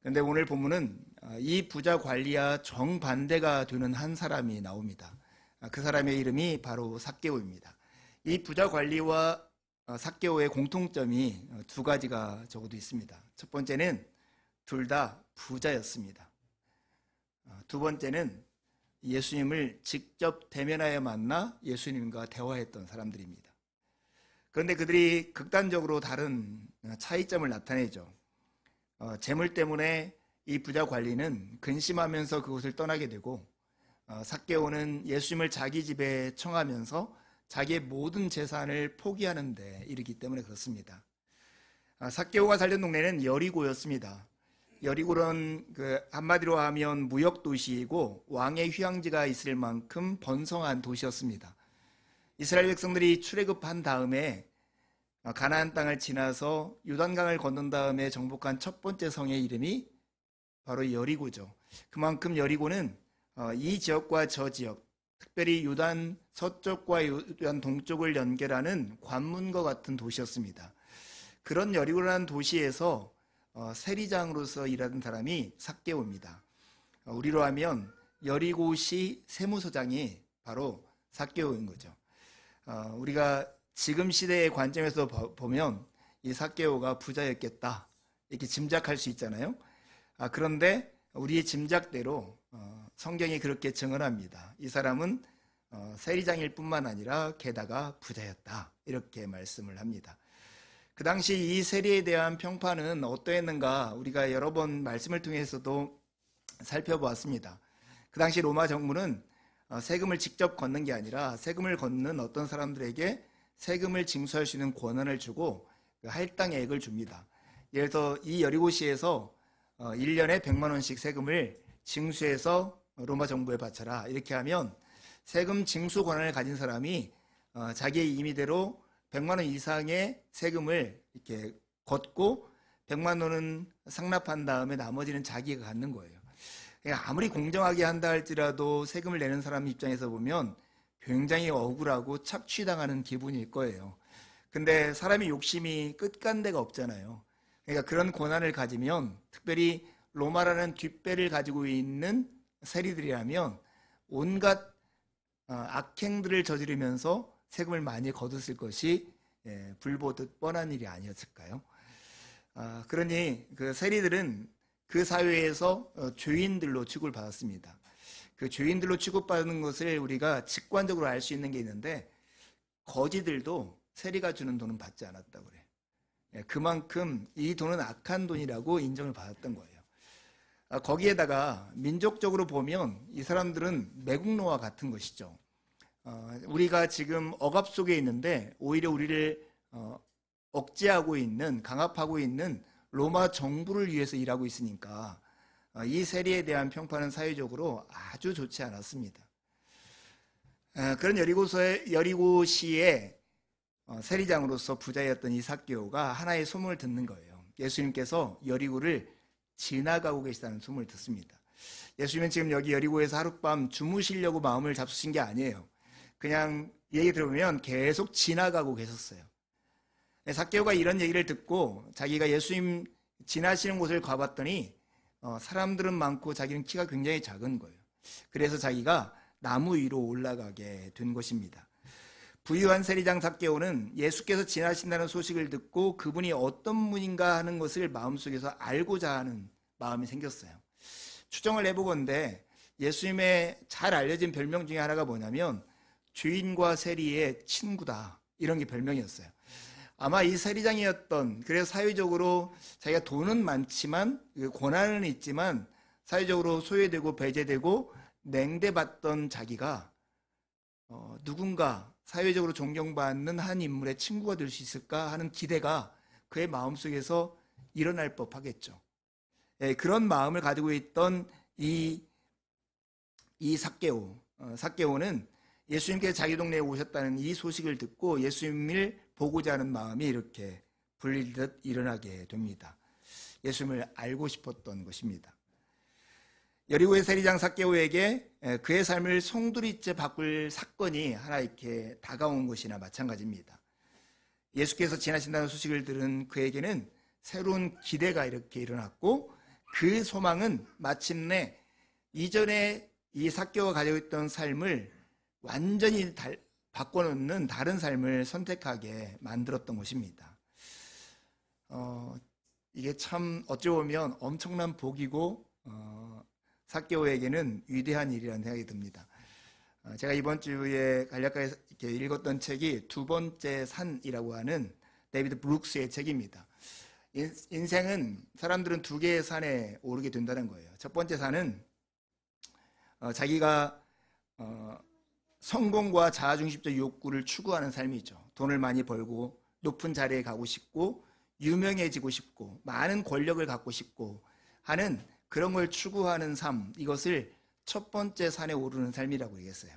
그런데 오늘 본문은 이 부자 관리와 정반대가 되는 한 사람이 나옵니다. 그 사람의 이름이 바로 삭개오입니다. 이 부자 관리와 삭개오의 공통점이 두 가지가 적어도 있습니다. 첫 번째는 둘 다 부자였습니다. 두 번째는 예수님을 직접 대면하여 만나 예수님과 대화했던 사람들입니다. 그런데 그들이 극단적으로 다른 차이점을 나타내죠. 재물 때문에 이 부자 관리는 근심하면서 그곳을 떠나게 되고, 삭개오는 예수님을 자기 집에 청하면서 자기의 모든 재산을 포기하는 데 이르기 때문에 그렇습니다. 삭개오가 살던 동네는 여리고였습니다. 여리고는 한마디로 하면 무역 도시이고 왕의 휴양지가 있을 만큼 번성한 도시였습니다. 이스라엘 백성들이 출애굽한 다음에 가나안 땅을 지나서 요단강을 건넌 다음에 정복한 첫 번째 성의 이름이 바로 여리고죠. 그만큼 여리고는 이 지역과 저 지역, 특별히 요단 서쪽과 요단 동쪽을 연결하는 관문과 같은 도시였습니다. 그런 여리고라는 도시에서 세리장으로서 일하던 사람이 삭개오입니다. 우리로 하면 여리고시 세무서장이 바로 삭개오인 거죠. 우리가 지금 시대의 관점에서 보면 이 삭개오가 부자였겠다 이렇게 짐작할 수 있잖아요. 그런데 우리의 짐작대로 성경이 그렇게 증언합니다. 이 사람은 세리장일 뿐만 아니라 게다가 부자였다 이렇게 말씀을 합니다. 그 당시 이 세리에 대한 평판은 어떠했는가 우리가 여러 번 말씀을 통해서도 살펴보았습니다. 그 당시 로마 정부는 세금을 직접 걷는 게 아니라 세금을 걷는 어떤 사람들에게 세금을 징수할 수 있는 권한을 주고 할당액을 줍니다. 예를 들어 이 여리고시에서 1년에 100만 원씩 세금을 징수해서 로마 정부에 바쳐라 이렇게 하면 세금 징수 권한을 가진 사람이 자기의 임의대로 100만 원 이상의 세금을 이렇게 걷고 100만 원은 상납한 다음에 나머지는 자기가 갖는 거예요. 그러니까 아무리 공정하게 한다 할지라도 세금을 내는 사람 입장에서 보면 굉장히 억울하고 착취당하는 기분일 거예요. 근데 사람이 욕심이 끝간데가 없잖아요. 그러니까 그런 권한을 가지면 특별히 로마라는 뒷배를 가지고 있는 세리들이라면 온갖 악행들을 저지르면서 세금을 많이 거뒀을 것이 불보듯 뻔한 일이 아니었을까요? 그러니 그 세리들은 그 사회에서 죄인들로 취급받았습니다. 그 죄인들로 취급받는 것을 우리가 직관적으로 알 수 있는 게 있는데 거지들도 세리가 주는 돈은 받지 않았다고 그래요. 그만큼 이 돈은 악한 돈이라고 인정을 받았던 거예요. 거기에다가 민족적으로 보면 이 사람들은 매국노와 같은 것이죠. 우리가 지금 억압 속에 있는데 오히려 우리를 억제하고 있는, 강압하고 있는 로마 정부를 위해서 일하고 있으니까 이 세리에 대한 평판은 사회적으로 아주 좋지 않았습니다. 그런 여리고시의 세리장으로서 부자였던 이 삭개오가 하나의 소문을 듣는 거예요. 예수님께서 여리고를 지나가고 계시다는 소문을 듣습니다. 예수님은 지금 여기 여리고에서 하룻밤 주무시려고 마음을 잡수신 게 아니에요. 그냥 얘기 들어보면 계속 지나가고 계셨어요. 삭개오가 이런 얘기를 듣고 자기가 예수님 지나시는 곳을 가봤더니 사람들은 많고 자기는 키가 굉장히 작은 거예요. 그래서 자기가 나무 위로 올라가게 된 것입니다. 부유한 세리장 삭개오는 예수께서 지나신다는 소식을 듣고 그분이 어떤 분인가 하는 것을 마음속에서 알고자 하는 마음이 생겼어요. 추정을 해보건대 예수님의 잘 알려진 별명 중에 하나가 뭐냐면 죄인과 세리의 친구다 이런 게 별명이었어요. 아마 이 세리장이었던, 그래서 사회적으로 자기가 돈은 많지만 권한은 있지만 사회적으로 소외되고 배제되고 냉대받던 자기가 누군가 사회적으로 존경받는 한 인물의 친구가 될 수 있을까 하는 기대가 그의 마음속에서 일어날 법하겠죠. 그런 마음을 가지고 있던 이 삭개오는 예수님께서 자기 동네에 오셨다는 이 소식을 듣고 예수님을 보고자 하는 마음이 이렇게 불리듯 일어나게 됩니다. 예수님을 알고 싶었던 것입니다. 여리고의 세리장 삭개오에게 그의 삶을 송두리째 바꿀 사건이 하나 이렇게 다가온 것이나 마찬가지입니다. 예수께서 지나신다는 소식을 들은 그에게는 새로운 기대가 이렇게 일어났고 그 소망은 마침내 이전에 이 삭개오가 가지고 있던 삶을 완전히 바꿔놓는 다른 삶을 선택하게 만들었던 것입니다. 이게 참 어찌 보면 엄청난 복이고 삭개오에게는 위대한 일이라는 생각이 듭니다. 제가 이번 주에 간략하게 이렇게 읽었던 책이 두 번째 산이라고 하는 데이비드 브룩스의 책입니다. 인생은 사람들은 두 개의 산에 오르게 된다는 거예요. 첫 번째 산은 자기가 성공과 자아중심적 욕구를 추구하는 삶이죠. 돈을 많이 벌고 높은 자리에 가고 싶고 유명해지고 싶고 많은 권력을 갖고 싶고 하는 그런 걸 추구하는 삶, 이것을 첫 번째 산에 오르는 삶이라고 얘기했어요.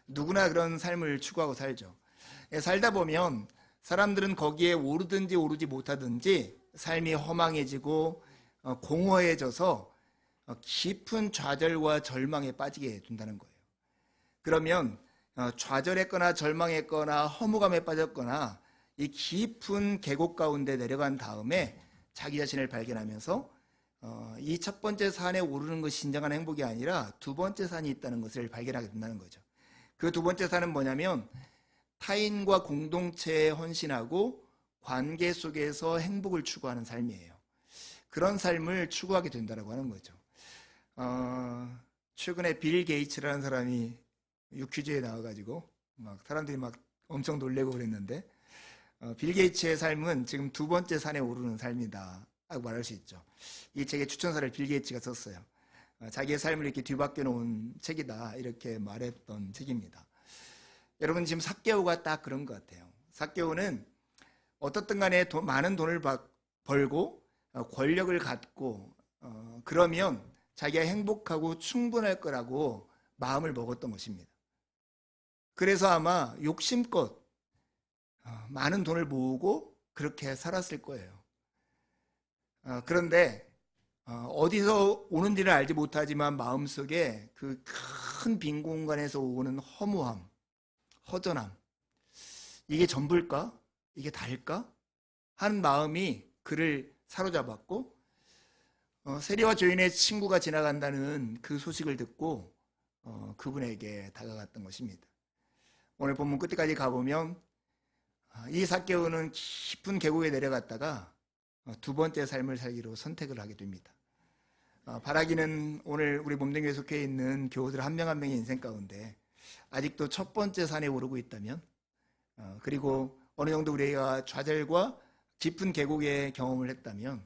누구나 그런 삶을 추구하고 살죠. 살다 보면 사람들은 거기에 오르든지 오르지 못하든지 삶이 허망해지고 공허해져서 깊은 좌절과 절망에 빠지게 된다는 거예요. 그러면 좌절했거나 절망했거나 허무감에 빠졌거나 이 깊은 계곡 가운데 내려간 다음에 자기 자신을 발견하면서 이 첫 번째 산에 오르는 것이 진정한 행복이 아니라 두 번째 산이 있다는 것을 발견하게 된다는 거죠. 그 두 번째 산은 뭐냐면 타인과 공동체에 헌신하고 관계 속에서 행복을 추구하는 삶이에요. 그런 삶을 추구하게 된다고 하는 거죠. 최근에 빌 게이츠라는 사람이 유퀴즈에 나와가지고 사람들이 엄청 놀래고 그랬는데 빌 게이츠의 삶은 지금 두 번째 산에 오르는 삶이다 라고 말할 수 있죠. 이 책의 추천사를 빌 게이츠가 썼어요. 자기의 삶을 이렇게 뒤바뀌어 놓은 책이다 이렇게 말했던 책입니다. 여러분, 지금 삭개오가 딱 그런 것 같아요. 삭개오는 어떻든 간에 많은 돈을 벌고 권력을 갖고 그러면 자기가 행복하고 충분할 거라고 마음을 먹었던 것입니다. 그래서 아마 욕심껏 많은 돈을 모으고 그렇게 살았을 거예요. 그런데 어디서 오는지를 알지 못하지만 마음속에 그 큰 빈 공간에서 오는 허무함, 허전함, 이게 전부일까? 이게 다일까? 하는 마음이 그를 사로잡았고 세리와 죄인의 친구가 지나간다는 그 소식을 듣고 그분에게 다가갔던 것입니다. 오늘 본문 끝까지 가보면 이 삭개오는 깊은 계곡에 내려갔다가 두 번째 삶을 살기로 선택을 하게 됩니다. 바라기는 오늘 우리 몸댕이에 속해 있는 교우들 한 명 한 명의 인생 가운데 아직도 첫 번째 산에 오르고 있다면 그리고 어느 정도 우리가 좌절과 깊은 계곡의 경험을 했다면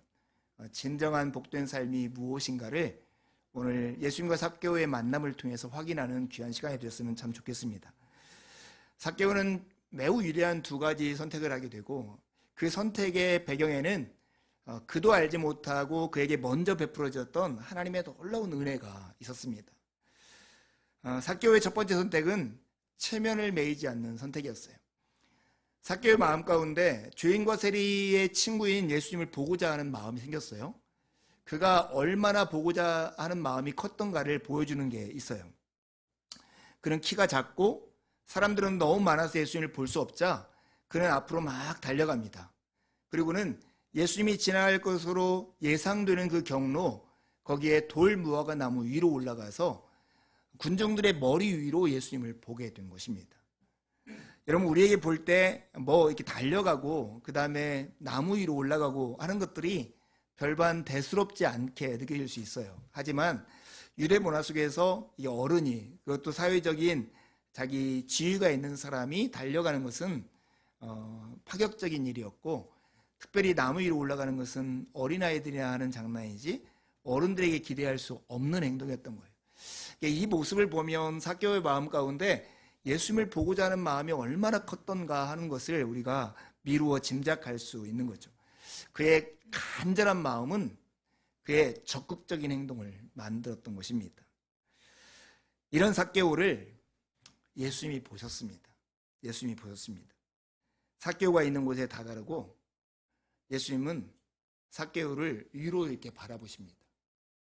진정한 복된 삶이 무엇인가를 오늘 예수님과 삭개오의 만남을 통해서 확인하는 귀한 시간이 되었으면 참 좋겠습니다. 삭개오는 매우 위대한 두 가지 선택을 하게 되고 그 선택의 배경에는 그도 알지 못하고 그에게 먼저 베풀어졌던 하나님의 놀라운 은혜가 있었습니다. 삭개오의 첫 번째 선택은 체면을 매이지 않는 선택이었어요. 삭개오의 마음 가운데 죄인과 세리의 친구인 예수님을 보고자 하는 마음이 생겼어요. 그가 얼마나 보고자 하는 마음이 컸던가를 보여주는 게 있어요. 그는 키가 작고 사람들은 너무 많아서 예수님을 볼 수 없자 그는 앞으로 막 달려갑니다. 그리고는 예수님이 지나갈 것으로 예상되는 그 경로, 거기에 돌 무화과 나무 위로 올라가서 군중들의 머리 위로 예수님을 보게 된 것입니다. 여러분, 우리에게 볼 때 이렇게 달려가고 그 다음에 나무 위로 올라가고 하는 것들이 별반 대수롭지 않게 느껴질 수 있어요. 하지만 유대 문화 속에서 이 어른이, 그것도 사회적인 자기 지위가 있는 사람이 달려가는 것은 파격적인 일이었고, 특별히 나무 위로 올라가는 것은 어린아이들이나 하는 장난이지 어른들에게 기대할 수 없는 행동이었던 거예요. 이 모습을 보면 삭개오의 마음 가운데 예수님을 보고자 하는 마음이 얼마나 컸던가 하는 것을 우리가 미루어 짐작할 수 있는 거죠. 그의 간절한 마음은 그의 적극적인 행동을 만들었던 것입니다. 이런 삭개오를 예수님이 보셨습니다. 예수님이 보셨습니다. 삭개오가 있는 곳에 다다르고 예수님은 삭개오를 위로 이렇게 바라보십니다.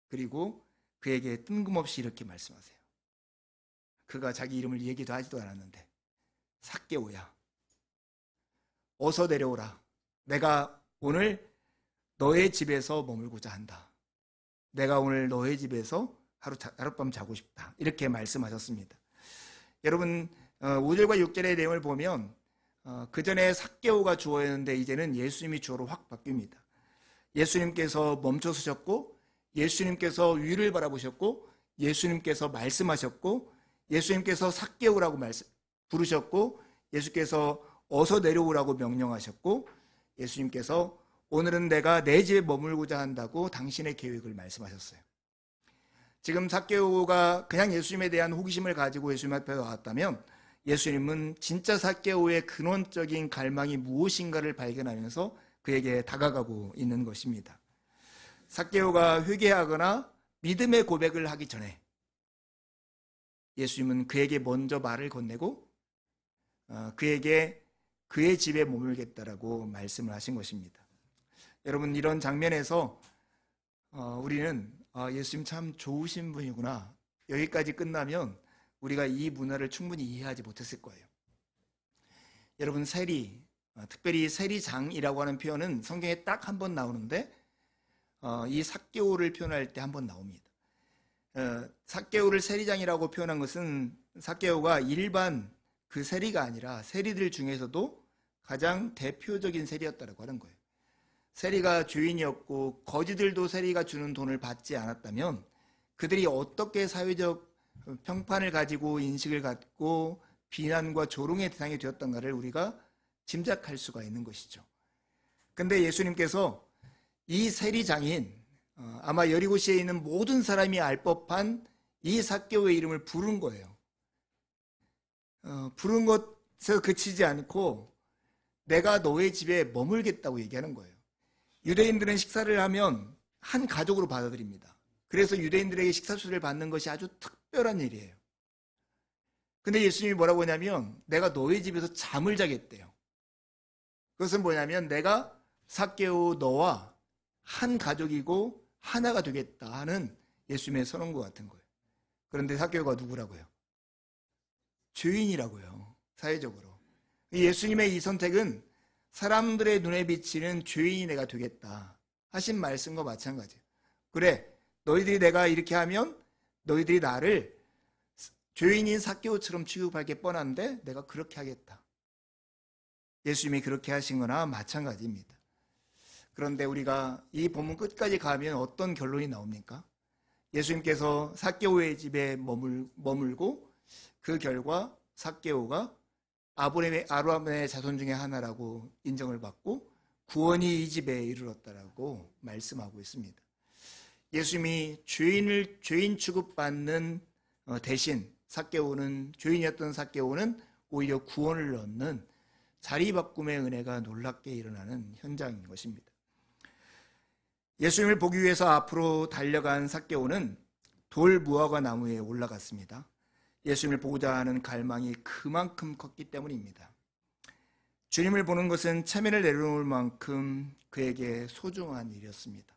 그리고 그에게 뜬금없이 이렇게 말씀하세요. 그가 자기 이름을 얘기도 하지도 않았는데, 삭개오야, 어서 내려오라. 내가 오늘 너의 집에서 머물고자 한다. 내가 오늘 너의 집에서 하룻밤 자고 싶다. 이렇게 말씀하셨습니다. 여러분 5절과 6절의 내용을 보면 그 전에 삭개오가 주어였는데 이제는 예수님이 주어로 확 바뀝니다. 예수님께서 멈춰서셨고 예수님께서 위를 바라보셨고 예수님께서 말씀하셨고 예수님께서 삭개오라고 부르셨고 예수께서 어서 내려오라고 명령하셨고 예수님께서 오늘은 내가 내 집에 머물고자 한다고 당신의 계획을 말씀하셨어요. 지금 삭개오가 그냥 예수님에 대한 호기심을 가지고 예수님 앞에 나왔다면 예수님은 진짜 삭개오의 근원적인 갈망이 무엇인가를 발견하면서 그에게 다가가고 있는 것입니다. 삭개오가 회개하거나 믿음의 고백을 하기 전에 예수님은 그에게 먼저 말을 건네고 그에게 그의 집에 머물겠다라고 말씀을 하신 것입니다. 여러분 이런 장면에서 우리는 예수님 참 좋으신 분이구나, 여기까지 끝나면 우리가 이 문화를 충분히 이해하지 못했을 거예요. 여러분 세리, 특별히 세리장이라고 하는 표현은 성경에 딱 한 번 나오는데 이 삭개오를 표현할 때 한 번 나옵니다. 삭개오를 세리장이라고 표현한 것은 삭개오가 일반 그 세리가 아니라 세리들 중에서도 가장 대표적인 세리였다고 하는 거예요. 세리가 죄인이었고 거지들도 세리가 주는 돈을 받지 않았다면 그들이 어떻게 사회적 평판을 가지고 인식을 갖고 비난과 조롱의 대상이 되었던가를 우리가 짐작할 수가 있는 것이죠. 근데 예수님께서 이 세리장인 아마 여리고시에 있는 모든 사람이 알 법한 이 삭개오의 이름을 부른 거예요. 부른 것에서 그치지 않고 내가 너의 집에 머물겠다고 얘기하는 거예요. 유대인들은 식사를 하면 한 가족으로 받아들입니다. 그래서 유대인들에게 식사수를 받는 것이 아주 특별한 일이에요. 근데 예수님이 뭐라고 하냐면 내가 너의 집에서 잠을 자겠대요. 그것은 뭐냐면 내가 삭개오 너와 한 가족이고 하나가 되겠다 하는 예수님의 선언과 같은 거예요. 그런데 삭개오가 누구라고요? 죄인이라고요. 사회적으로. 예수님의 이 선택은 사람들의 눈에 비치는 죄인이 내가 되겠다 하신 말씀과 마찬가지예요. 그래, 너희들이 내가 이렇게 하면 너희들이 나를 죄인인 삭개오처럼 취급할 게 뻔한데 내가 그렇게 하겠다. 예수님이 그렇게 하신 거나 마찬가지입니다. 그런데 우리가 이 본문 끝까지 가면 어떤 결론이 나옵니까? 예수님께서 삭개오의 집에 머물고 그 결과 삭개오가 아브라함의 자손 중에 하나라고 인정을 받고 구원이 이 집에 이르렀다라고 말씀하고 있습니다. 예수님이 죄인 취급받는 대신 죄인이었던 삭개오는 오히려 구원을 얻는 자리바꿈의 은혜가 놀랍게 일어나는 현장인 것입니다. 예수님을 보기 위해서 앞으로 달려간 삭개오는 돌 무화과 나무에 올라갔습니다. 예수님을 보고자 하는 갈망이 그만큼 컸기 때문입니다. 주님을 보는 것은 체면을 내려놓을 만큼 그에게 소중한 일이었습니다.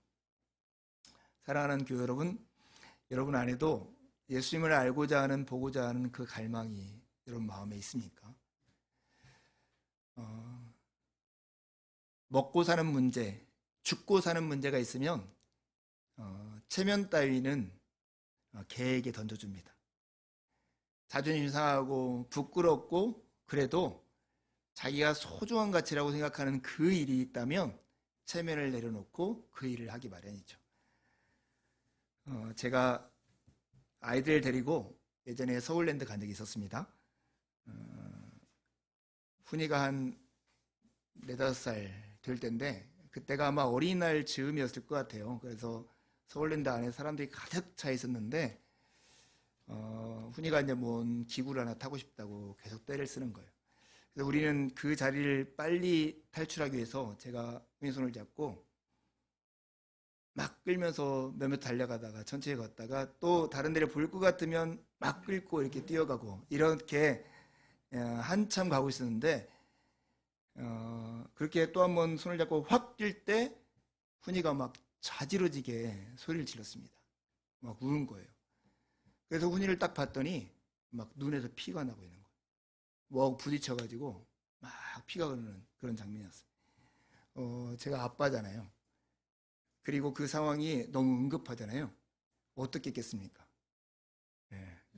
사랑하는 교회 여러분 안에도 예수님을 알고자 하는, 보고자 하는 그 갈망이 여러분 마음에 있습니까? 먹고 사는 문제, 죽고 사는 문제가 있으면 체면 따위는 개에게 던져줍니다. 자존심 상하고 부끄럽고 그래도 자기가 소중한 가치라고 생각하는 그 일이 있다면 체면을 내려놓고 그 일을 하기 마련이죠. 제가 아이들 데리고 예전에 서울랜드 간 적이 있었습니다. 훈이가 한 4-5살 될 때인데 그때가 아마 어린이날 즈음이었을 것 같아요. 그래서 서울랜드 안에 사람들이 가득 차 있었는데 훈이가 이제 뭔 기구를 하나 타고 싶다고 계속 떼를 쓰는 거예요. 그래서 우리는 그 자리를 빨리 탈출하기 위해서 제가 훈이 손을 잡고 막 끌면서 몇몇 달려가다가 천천히 걷다가 또 다른 데를 볼 것 같으면 막 끌고 이렇게 뛰어가고 이렇게 한참 가고 있었는데 그렇게 또 한 번 손을 잡고 확 뛸 때 훈이가 막 자지러지게 소리를 질렀습니다. 막 우는 거예요. 그래서 훈이를 딱 봤더니 막 눈에서 피가 나고 있는 거예요. 뭐 부딪혀가지고 막 피가 흐르는 그런 장면이었어요. 제가 아빠잖아요. 그리고 그 상황이 너무 응급하잖아요. 어떻게 했겠습니까?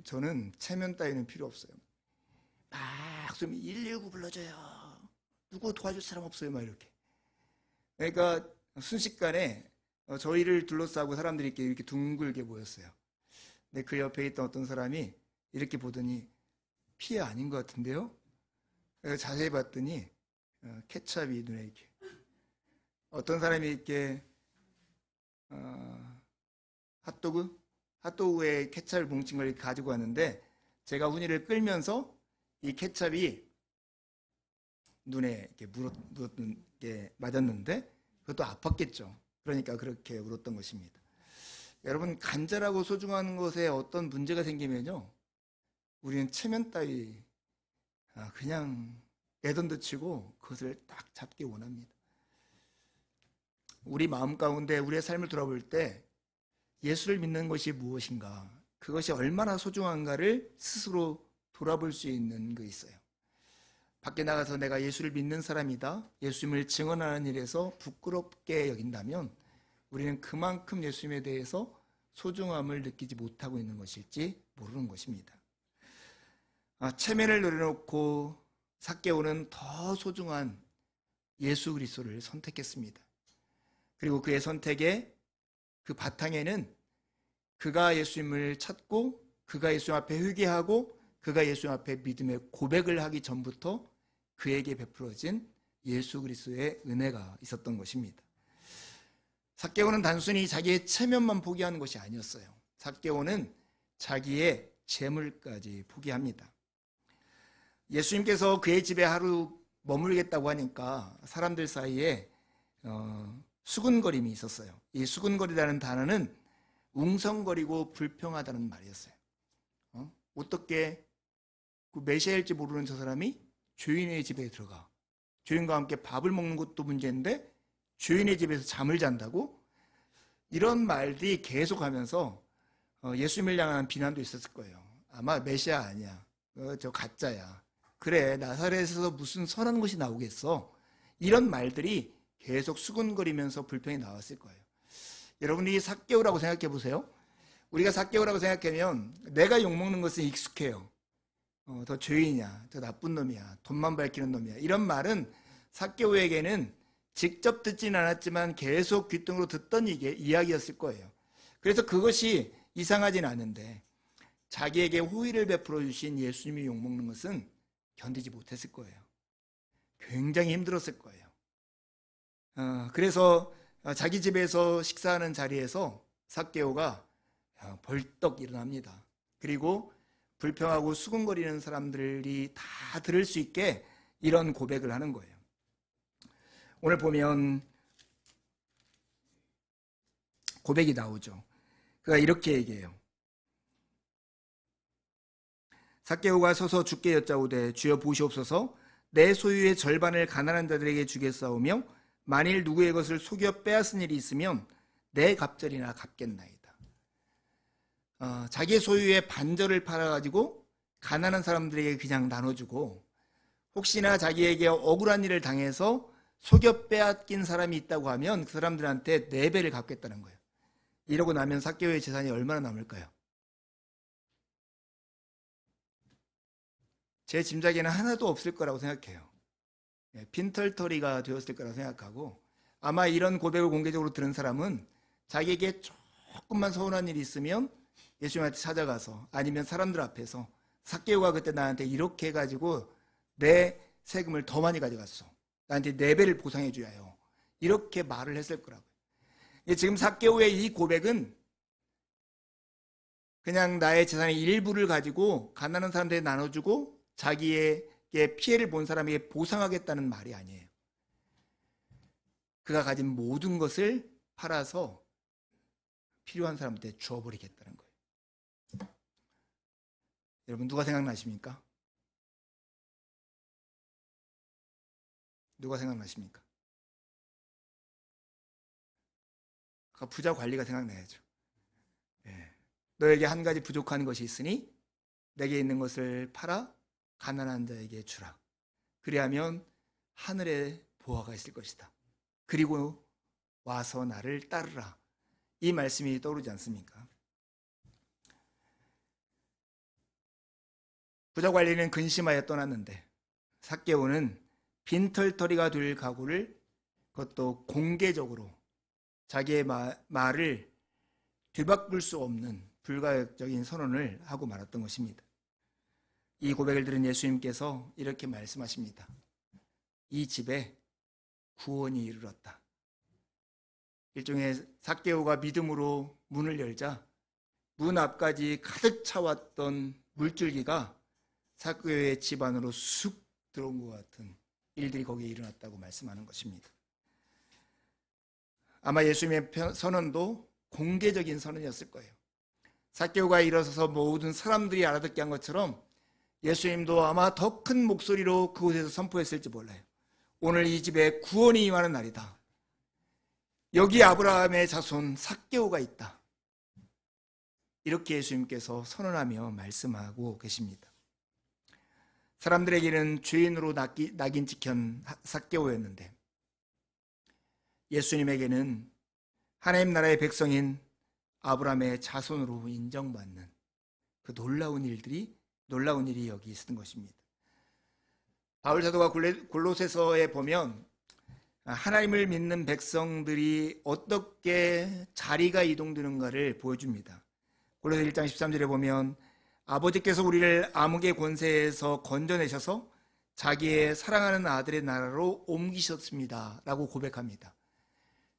저는 체면 따위는 필요 없어요. 막 쏘면 119 불러줘요. 누구 도와줄 사람 없어요. 막 이렇게. 그러니까 순식간에 저희를 둘러싸고 사람들이 이렇게 둥글게 모였어요. 근데 그 옆에 있던 어떤 사람이 이렇게 보더니 피해 아닌 것 같은데요? 그래서 자세히 봤더니 케찹이 눈에 이렇게. 어떤 사람이 이렇게 핫도그에 케찹을 뭉친 걸 가지고 왔는데 제가 훈이를 끌면서 이 케찹이 눈에 이렇게 맞았는데 그것도 아팠겠죠. 그러니까 그렇게 울었던 것입니다. 여러분, 간절하고 소중한 것에 어떤 문제가 생기면요, 우리는 체면 따위 그냥 내던드 치고 그것을 딱 잡기 원합니다. 우리 마음 가운데 우리의 삶을 돌아볼 때 예수를 믿는 것이 무엇인가, 그것이 얼마나 소중한가를 스스로 돌아볼 수 있는 게 있어요. 밖에 나가서 내가 예수를 믿는 사람이다, 예수님을 증언하는 일에서 부끄럽게 여긴다면 우리는 그만큼 예수님에 대해서 소중함을 느끼지 못하고 있는 것일지 모르는 것입니다. 체면을 내려놓고 삭개오는 더 소중한 예수 그리스도를 선택했습니다. 그리고 그의 선택의 그 바탕에는 그가 예수님을 찾고 그가 예수님 앞에 회개하고 그가 예수님 앞에 믿음의 고백을 하기 전부터 그에게 베풀어진 예수 그리스도의 은혜가 있었던 것입니다. 삭개오는 단순히 자기의 체면만 포기하는 것이 아니었어요. 삭개오는 자기의 재물까지 포기합니다. 예수님께서 그의 집에 하루 머물겠다고 하니까 사람들 사이에 수군거림이 있었어요. 이 수군거리라는 단어는 웅성거리고 불평하다는 말이었어요. 어떻게 그 메시아일지 모르는 저 사람이 죄인의 집에 들어가, 죄인과 함께 밥을 먹는 것도 문제인데 죄인의 집에서 잠을 잔다고? 이런 말들이 계속하면서 예수님을 향한 비난도 있었을 거예요. 아마 메시아 아니야, 저 가짜야, 그래 나사렛에서 무슨 선한 것이 나오겠어, 이런 말들이 계속 수군거리면서 불평이 나왔을 거예요. 여러분이 삭개오라고 생각해 보세요. 우리가 삭개오라고 생각하면 내가 욕먹는 것은 익숙해요. 더 죄인이야, 더 나쁜 놈이야, 돈만 밝히는 놈이야, 이런 말은 삭개오에게는 직접 듣지는 않았지만 계속 귓등으로 듣던 이야기였을 거예요. 그래서 그것이 이상하진 않은데 자기에게 호의를 베풀어 주신 예수님이 욕먹는 것은 견디지 못했을 거예요. 굉장히 힘들었을 거예요. 그래서 자기 집에서 식사하는 자리에서 삭개오가 벌떡 일어납니다. 그리고 불평하고 수군거리는 사람들이 다 들을 수 있게 이런 고백을 하는 거예요. 오늘 보면 고백이 나오죠. 그가 이렇게 얘기해요. 삭개오가 서서 주께 여짜오되 주여 보시옵소서, 내 소유의 절반을 가난한 자들에게 주겠사오며 만일 누구의 것을 속여 빼앗은 일이 있으면 내 갑절이나 갚겠나이다. 자기 소유의 반절을 팔아가지고 가난한 사람들에게 그냥 나눠주고, 혹시나 자기에게 억울한 일을 당해서 속여 빼앗긴 사람이 있다고 하면 그 사람들한테 4배를 갚겠다는 거예요. 이러고 나면 삭개오의 재산이 얼마나 남을까요? 제 짐작에는 하나도 없을 거라고 생각해요. 빈털터리가 되었을 거라고 생각하고, 아마 이런 고백을 공개적으로 들은 사람은 자기에게 조금만 서운한 일이 있으면 예수님한테 찾아가서, 아니면 사람들 앞에서 삭개오가 그때 나한테 이렇게 해가지고 내 세금을 더 많이 가져갔어, 나한테 4배를 보상해 줘야 해요, 이렇게 말을 했을 거라고요. 지금 삭개오의 이 고백은 그냥 나의 재산의 일부를 가지고 가난한 사람들에게 나눠주고 자기에게 피해를 본 사람에게 보상하겠다는 말이 아니에요. 그가 가진 모든 것을 팔아서 필요한 사람한테 주어버리겠다는 거예요. 여러분, 누가 생각나십니까? 누가 생각나십니까? 아까 부자 관리가 생각나야죠. 너에게 한 가지 부족한 것이 있으니 내게 있는 것을 팔아 가난한 자에게 주라. 그리하면 하늘에 보화가 있을 것이다. 그리고 와서 나를 따르라. 이 말씀이 떠오르지 않습니까? 부자관리는 근심하여 떠났는데 삭개오는 빈털터리가 될 각오를, 그것도 공개적으로 자기의 말을 뒤바꿀 수 없는 불가역적인 선언을 하고 말았던 것입니다. 이 고백을 들은 예수님께서 이렇게 말씀하십니다. 이 집에 구원이 이르렀다. 일종의 삭개오가 믿음으로 문을 열자 문 앞까지 가득 차왔던 물줄기가 삭개오의 집 안으로 쑥 들어온 것 같은 일들이 거기에 일어났다고 말씀하는 것입니다. 아마 예수님의 선언도 공개적인 선언이었을 거예요. 삭개오가 일어서서 모든 사람들이 알아듣게 한 것처럼 예수님도 아마 더 큰 목소리로 그곳에서 선포했을지 몰라요. 오늘 이 집에 구원이 임하는 날이다. 여기 아브라함의 자손 삭개오가 있다. 이렇게 예수님께서 선언하며 말씀하고 계십니다. 사람들에게는 죄인으로 낙인 찍힌 삭개오였는데 예수님에게는 하나님 나라의 백성인 아브라함의 자손으로 인정받는 그 놀라운 일이 여기 있었던 것입니다. 바울 사도가 골로새서에 보면 하나님을 믿는 백성들이 어떻게 자리가 이동되는가를 보여줍니다. 골로새 1장 13절에 보면 아버지께서 우리를 암흑의 권세에서 건져내셔서 자기의 사랑하는 아들의 나라로 옮기셨습니다 라고 고백합니다.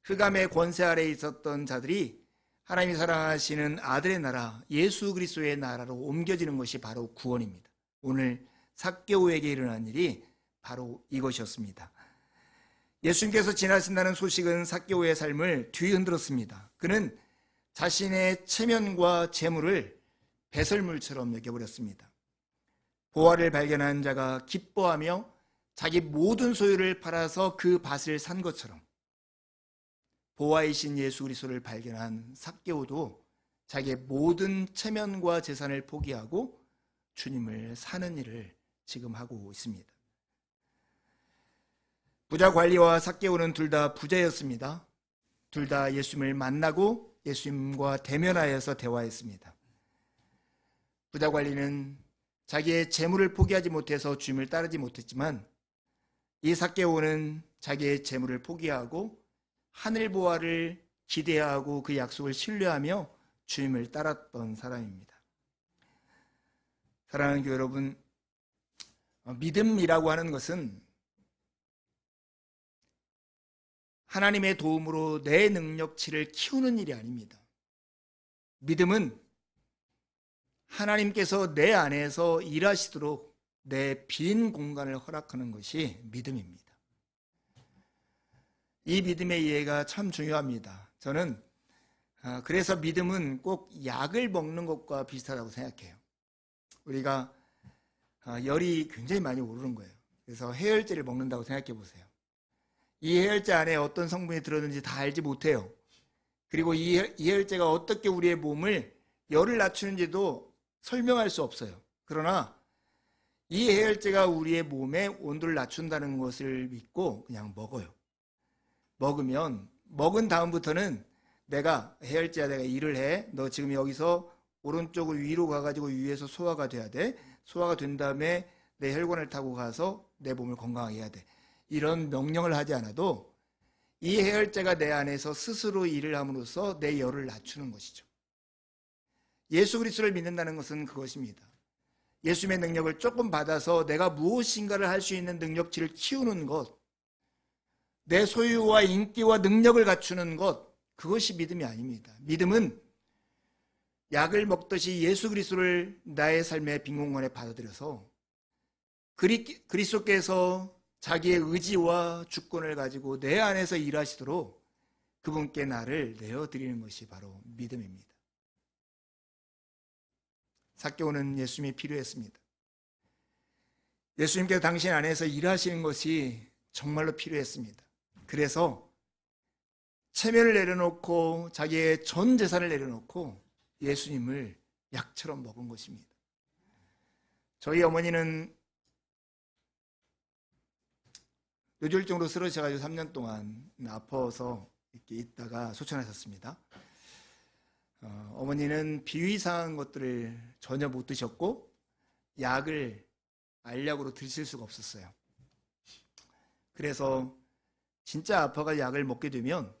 흑암의 권세 아래에 있었던 자들이 하나님이 사랑하시는 아들의 나라, 예수 그리스도의 나라로 옮겨지는 것이 바로 구원입니다. 오늘 삭개오에게 일어난 일이 바로 이것이었습니다. 예수님께서 지나신다는 소식은 삭개오의 삶을 뒤흔들었습니다. 그는 자신의 체면과 재물을 배설물처럼 여겨버렸습니다. 보화를 발견한 자가 기뻐하며 자기 모든 소유를 팔아서 그 밭을 산 것처럼 보화이신 예수 그리스도를 발견한 삭개오도 자기의 모든 체면과 재산을 포기하고 주님을 사는 일을 지금 하고 있습니다. 부자 관리와 삭개오는 둘 다 부자였습니다. 둘 다 예수님을 만나고 예수님과 대면하여서 대화했습니다. 부자 관리는 자기의 재물을 포기하지 못해서 주님을 따르지 못했지만 이 삭개오는 자기의 재물을 포기하고 하늘 보화를 기대하고 그 약속을 신뢰하며 주님을 따랐던 사람입니다. 사랑하는 교회 여러분, 믿음이라고 하는 것은 하나님의 도움으로 내 능력치를 키우는 일이 아닙니다. 믿음은 하나님께서 내 안에서 일하시도록 내 빈 공간을 허락하는 것이 믿음입니다. 이 믿음의 이해가 참 중요합니다. 저는 그래서 믿음은 꼭 약을 먹는 것과 비슷하다고 생각해요. 우리가 열이 굉장히 많이 오르는 거예요. 그래서 해열제를 먹는다고 생각해 보세요. 이 해열제 안에 어떤 성분이 들었는지 다 알지 못해요. 그리고 이 해열제가 어떻게 우리의 몸을 열을 낮추는지도 설명할 수 없어요. 그러나 이 해열제가 우리의 몸의 온도를 낮춘다는 것을 믿고 그냥 먹어요. 먹은 다음부터는 내가 해열제야, 내가 일을 해. 너 지금 여기서 오른쪽으로 위로 가가지고 위에서 소화가 돼야 돼. 소화가 된 다음에 내 혈관을 타고 가서 내 몸을 건강하게 해야 돼. 이런 명령을 하지 않아도 이 해열제가 내 안에서 스스로 일을 함으로써 내 열을 낮추는 것이죠. 예수 그리스도를 믿는다는 것은 그것입니다. 예수님의 능력을 조금 받아서 내가 무엇인가를 할 수 있는 능력치를 키우는 것, 내 소유와 인기와 능력을 갖추는 것, 그것이 믿음이 아닙니다. 믿음은 약을 먹듯이 예수 그리스도를 나의 삶의 빈 공간에 받아들여서 그리스도께서 자기의 의지와 주권을 가지고 내 안에서 일하시도록 그분께 나를 내어드리는 것이 바로 믿음입니다. 삭개오는 예수님이 필요했습니다. 예수님께서 당신 안에서 일하시는 것이 정말로 필요했습니다. 그래서 체면을 내려놓고 자기의 전 재산을 내려놓고 예수님을 약처럼 먹은 것입니다. 저희 어머니는 뇌졸중으로 쓰러지셔가지고 3년 동안 아파서 이렇게 있다가 소천하셨습니다. 어머니는 비위상한 것들을 전혀 못 드셨고 약을 알약으로 드실 수가 없었어요. 그래서 진짜 아파가 약을 먹게 되면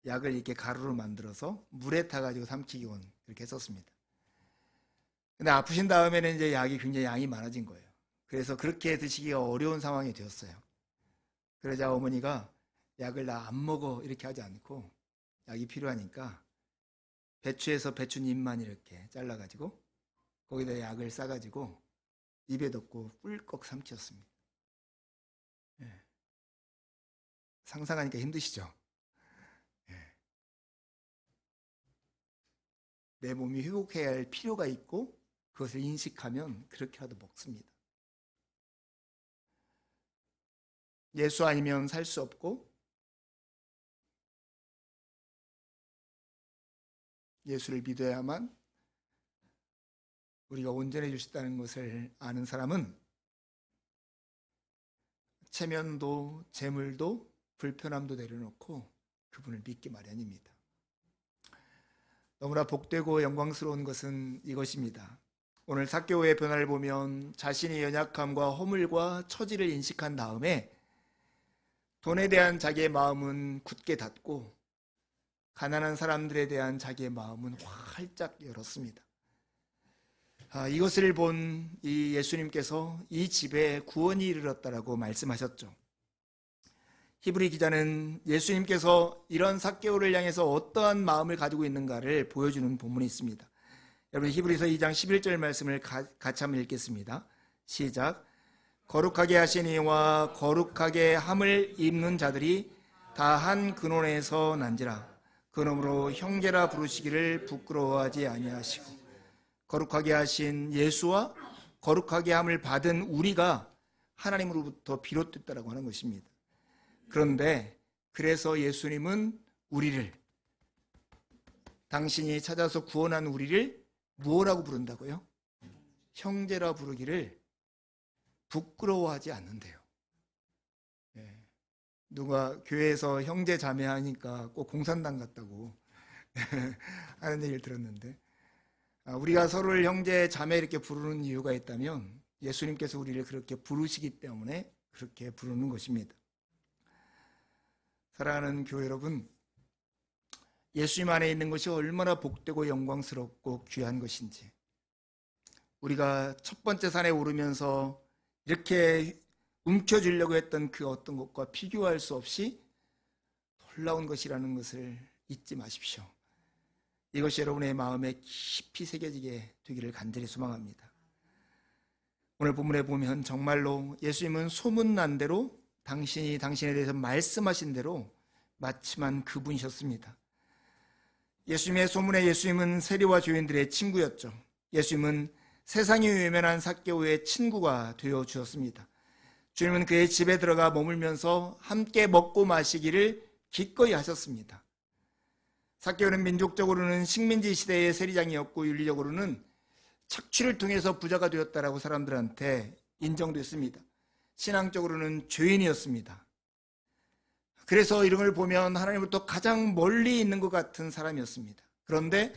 약을 이렇게 가루로 만들어서 물에 타가지고 삼키곤 이렇게 했었습니다. 근데 아프신 다음에는 이제 약이 굉장히 양이 많아진 거예요. 그래서 그렇게 드시기가 어려운 상황이 되었어요. 그러자 어머니가 약을 나 안 먹어 이렇게 하지 않고 약이 필요하니까 배추에서 배추잎만 이렇게 잘라가지고 거기다 약을 싸가지고 입에 넣고 꿀꺽 삼키었습니다. 예. 상상하니까 힘드시죠? 예. 내 몸이 회복해야 할 필요가 있고 그것을 인식하면 그렇게라도 먹습니다. 예수 아니면 살 수 없고 예수를 믿어야만 우리가 온전해지셨다는 것을 아는 사람은 체면도 재물도 불편함도 내려놓고 그분을 믿기 마련입니다. 너무나 복되고 영광스러운 것은 이것입니다. 오늘 삭개오의 변화를 보면 자신의 연약함과 허물과 처지를 인식한 다음에 돈에 대한 자기의 마음은 굳게 닫고 가난한 사람들에 대한 자기의 마음은 활짝 열었습니다. 이것을 본 이 예수님께서 이 집에 구원이 이르렀다라고 말씀하셨죠. 히브리 기자는 예수님께서 이런 삭개오를 향해서 어떠한 마음을 가지고 있는가를 보여주는 본문이 있습니다. 여러분 히브리서 2장 11절 말씀을 같이 한번 읽겠습니다. 시작. 거룩하게 하신 이와 거룩하게 함을 입는 자들이 다 한 근원에서 난지라. 그러므로 형제라 부르시기를 부끄러워하지 아니하시고 거룩하게 하신 예수와 거룩하게 함을 받은 우리가 하나님으로부터 비롯됐다라고 하는 것입니다. 그런데 그래서 예수님은 우리를 당신이 찾아서 구원한 우리를 무엇라고 부른다고요? 형제라 부르기를 부끄러워하지 않는데요. 누가 교회에서 형제 자매 하니까 꼭 공산당 같다고 하는 얘기를 들었는데 우리가 서로를 형제 자매 이렇게 부르는 이유가 있다면 예수님께서 우리를 그렇게 부르시기 때문에 그렇게 부르는 것입니다. 사랑하는 교회 여러분, 예수님 안에 있는 것이 얼마나 복되고 영광스럽고 귀한 것인지 우리가 첫 번째 산에 오르면서 이렇게 움켜쥐려고 했던 그 어떤 것과 비교할 수 없이 놀라운 것이라는 것을 잊지 마십시오. 이것이 여러분의 마음에 깊이 새겨지게 되기를 간절히 소망합니다. 오늘 본문에 보면 정말로 예수님은 소문난 대로 당신이 당신에 대해서 말씀하신 대로 마침한 그분이셨습니다. 예수님의 소문에 예수님은 세리와 죄인들의 친구였죠. 예수님은 세상이 외면한 삭개오의 친구가 되어 주었습니다. 주님은 그의 집에 들어가 머물면서 함께 먹고 마시기를 기꺼이 하셨습니다. 삭개오는 민족적으로는 식민지 시대의 세리장이었고 윤리적으로는 착취를 통해서 부자가 되었다라고 사람들한테 인정됐습니다. 신앙적으로는 죄인이었습니다. 그래서 이런 걸 보면 하나님으로부터 가장 멀리 있는 것 같은 사람이었습니다. 그런데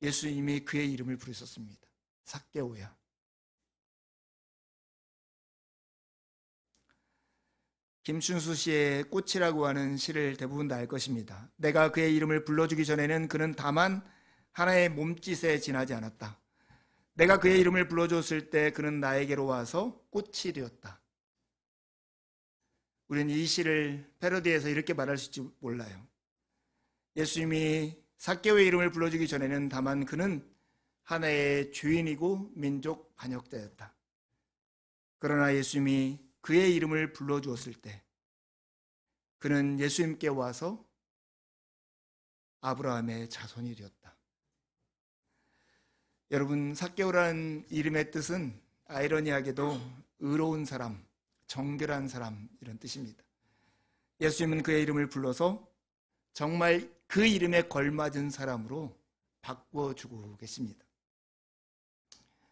예수님이 그의 이름을 부르셨습니다. 삭개오야. 김춘수 씨의 꽃이라고 하는 시를 대부분 다 알 것입니다. 내가 그의 이름을 불러주기 전에는 그는 다만 하나의 몸짓에 지나지 않았다. 내가 그의 이름을 불러줬을 때 그는 나에게로 와서 꽃이 되었다. 우리는 이 시를 패러디해서 이렇게 말할 수 있을지 몰라요. 예수님이 삭개오의 이름을 불러주기 전에는 다만 그는 하나의 죄인이고 민족 반역자였다. 그러나 예수님이 그의 이름을 불러주었을 때 그는 예수님께 와서 아브라함의 자손이 되었다. 여러분, 삭개오라는 이름의 뜻은 아이러니하게도 의로운 사람, 정결한 사람 이런 뜻입니다. 예수님은 그의 이름을 불러서 정말 그 이름에 걸맞은 사람으로 바꿔주고 계십니다.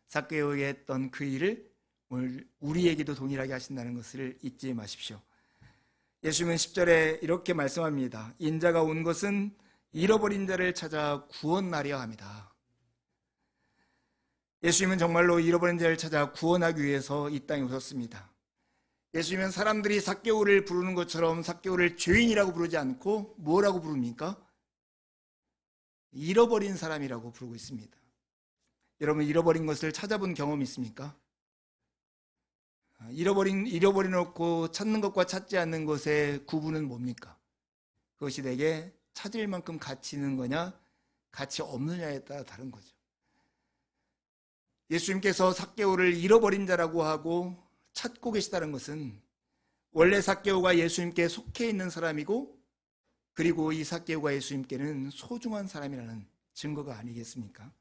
삭개오에게 했던 그 일을 오늘 우리에게도 동일하게 하신다는 것을 잊지 마십시오. 예수님은 10절에 이렇게 말씀합니다. 인자가 온 것은 잃어버린 자를 찾아 구원하려 합니다. 예수님은 정말로 잃어버린 자를 찾아 구원하기 위해서 이 땅에 오셨습니다. 예수님은 사람들이 삭개오를 부르는 것처럼 삭개오를 죄인이라고 부르지 않고 뭐라고 부릅니까? 잃어버린 사람이라고 부르고 있습니다. 여러분, 잃어버린 것을 찾아본 경험이 있습니까? 잃어버려놓고 찾는 것과 찾지 않는 것의 구분은 뭡니까? 그것이 내게 찾을 만큼 가치 있는 거냐, 가치 없느냐에 따라 다른 거죠. 예수님께서 삭개오를 잃어버린 자라고 하고 찾고 계시다는 것은 원래 삭개오가 예수님께 속해 있는 사람이고, 그리고 이 삭개오가 예수님께는 소중한 사람이라는 증거가 아니겠습니까?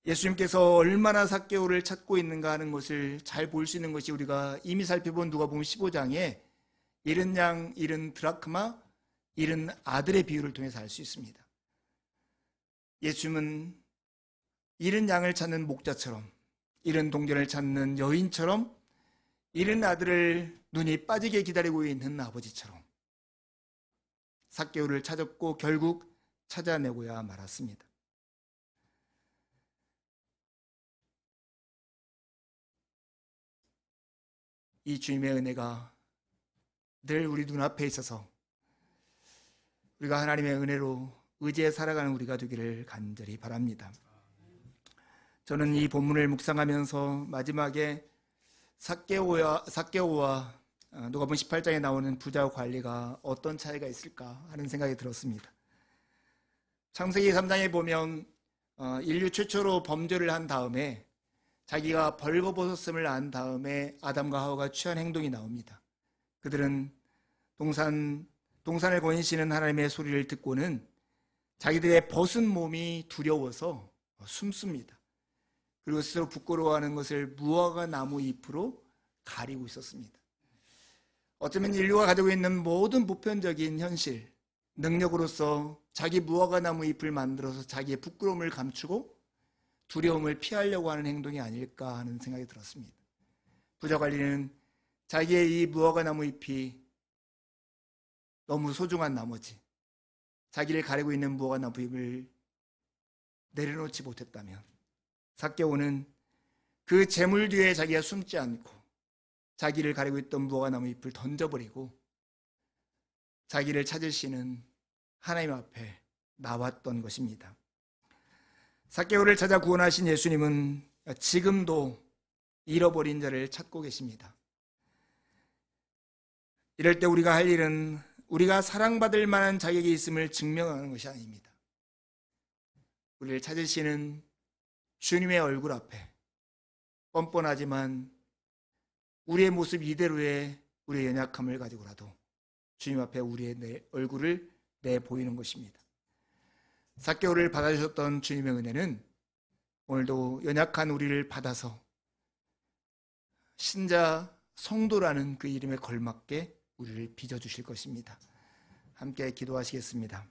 예수님께서 얼마나 삭개오를 찾고 있는가 하는 것을 잘 볼 수 있는 것이 우리가 이미 살펴본 누가복음 15장에 잃은 양, 잃은 드라크마, 잃은 아들의 비유를 통해서 알 수 있습니다. 예수님은 잃은 양을 찾는 목자처럼, 잃은 동전을 찾는 여인처럼, 잃은 아들을 눈이 빠지게 기다리고 있는 아버지처럼 삭개오를 찾았고 결국 찾아내고야 말았습니다. 이 주님의 은혜가 늘 우리 눈앞에 있어서 우리가 하나님의 은혜로 의지해 살아가는 우리가 되기를 간절히 바랍니다. 저는 이 본문을 묵상하면서 마지막에 삭개오와 누가복음 18장에 나오는 부자와 관리가 어떤 차이가 있을까 하는 생각이 들었습니다. 창세기 3장에 보면 인류 최초로 범죄를 한 다음에 자기가 벌거벗었음을 안 다음에 아담과 하와가 취한 행동이 나옵니다. 그들은 동산을 거니시는 하나님의 소리를 듣고는 자기들의 벗은 몸이 두려워서 숨습니다. 그리고 스스로 부끄러워하는 것을 무화과 나무 잎으로 가리고 있었습니다. 어쩌면 인류가 가지고 있는 모든 보편적인 현실, 능력으로서 자기 무화과 나무 잎을 만들어서 자기의 부끄러움을 감추고 두려움을 피하려고 하는 행동이 아닐까 하는 생각이 들었습니다. 부자 관리는 자기의 이 무화과 나무 잎이 너무 소중한 나머지 자기를 가리고 있는 무화과 나무 잎을 내려놓지 못했다면, 삭개오는 그 재물 뒤에 자기가 숨지 않고 자기를 가리고 있던 무화과 나무 잎을 던져버리고 자기를 찾으시는 하나님 앞에 나왔던 것입니다. 삭개오를 찾아 구원하신 예수님은 지금도 잃어버린 자를 찾고 계십니다. 이럴 때 우리가 할 일은 우리가 사랑받을 만한 자격이 있음을 증명하는 것이 아닙니다. 우리를 찾으시는 주님의 얼굴 앞에 뻔뻔하지만 우리의 모습 이대로의 우리의 연약함을 가지고라도 주님 앞에 우리의 얼굴을 내보이는 것입니다. 삭개오를 받아주셨던 주님의 은혜는 오늘도 연약한 우리를 받아서 신자 성도라는 그 이름에 걸맞게 우리를 빚어주실 것입니다. 함께 기도하시겠습니다.